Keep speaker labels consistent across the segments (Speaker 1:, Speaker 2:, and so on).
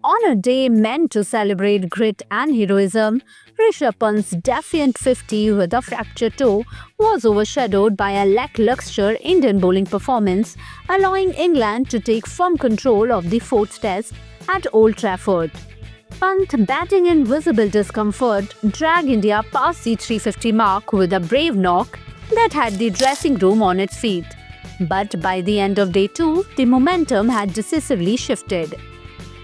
Speaker 1: On a day meant to celebrate grit and heroism, Rishabh Pant's defiant 50 with a fractured toe was overshadowed by a lackluster Indian bowling performance, allowing England to take firm control of the fourth test at Old Trafford. Pant, batting in visible discomfort, dragged India past the 350 mark with a brave knock that had the dressing room on its feet. But by the end of day 2, the momentum had decisively shifted.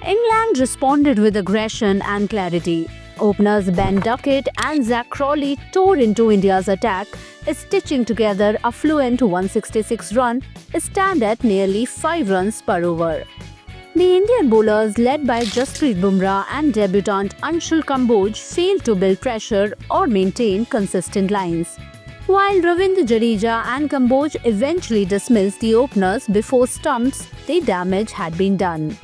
Speaker 1: England responded with aggression and clarity. Openers Ben Duckett and Zach Crawley tore into India's attack, stitching together a fluent 166-run stand at nearly 5 runs per over. The Indian bowlers, led by Jasprit Bumrah and debutant Anshul Kamboj, failed to build pressure or maintain consistent lines. While Ravindra Jadeja and Kamboj eventually dismissed the openers before stumps, the damage had been done.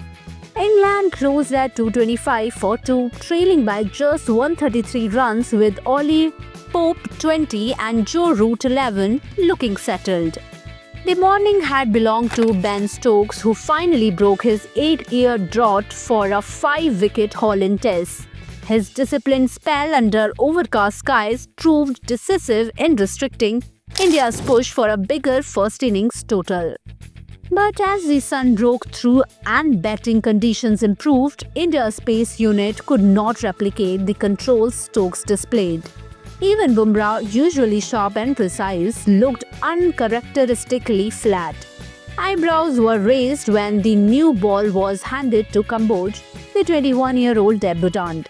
Speaker 1: England closed at 225 for 2, trailing by just 133 runs with Ollie Pope 20 and Joe Root 11 looking settled. The morning had belonged to Ben Stokes, who finally broke his 8-year drought for a 5-wicket haul in Tests. His disciplined spell under overcast skies proved decisive in restricting India's push for a bigger first innings total. But as the sun broke through and batting conditions improved, India's pace unit could not replicate the control Stokes displayed. Even Bumrah, usually sharp and precise, looked uncharacteristically flat. Eyebrows were raised when the new ball was handed to Kamboj, the 21-year-old debutant.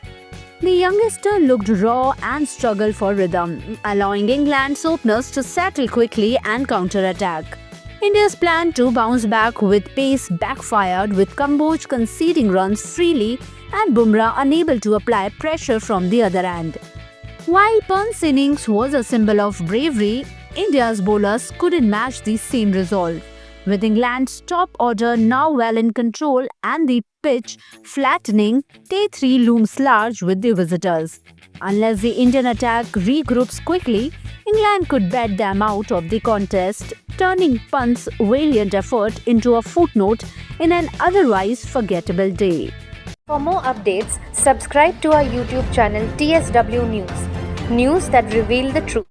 Speaker 1: The youngster looked raw and struggled for rhythm, allowing England's openers to settle quickly and counter-attack. India's plan to bounce back with pace backfired, with Kamboj conceding runs freely and Bumrah unable to apply pressure from the other end. While Pant's innings was a symbol of bravery, India's bowlers couldn't match the same resolve. With England's top order now well in control and the pitch flattening, day 3 looms large with the visitors. Unless the Indian attack regroups quickly, England could bat them out of the contest, turning Pant's valiant effort into a footnote in an otherwise forgettable day.
Speaker 2: For more updates, subscribe to our YouTube channel TSW News. News that reveal the truth.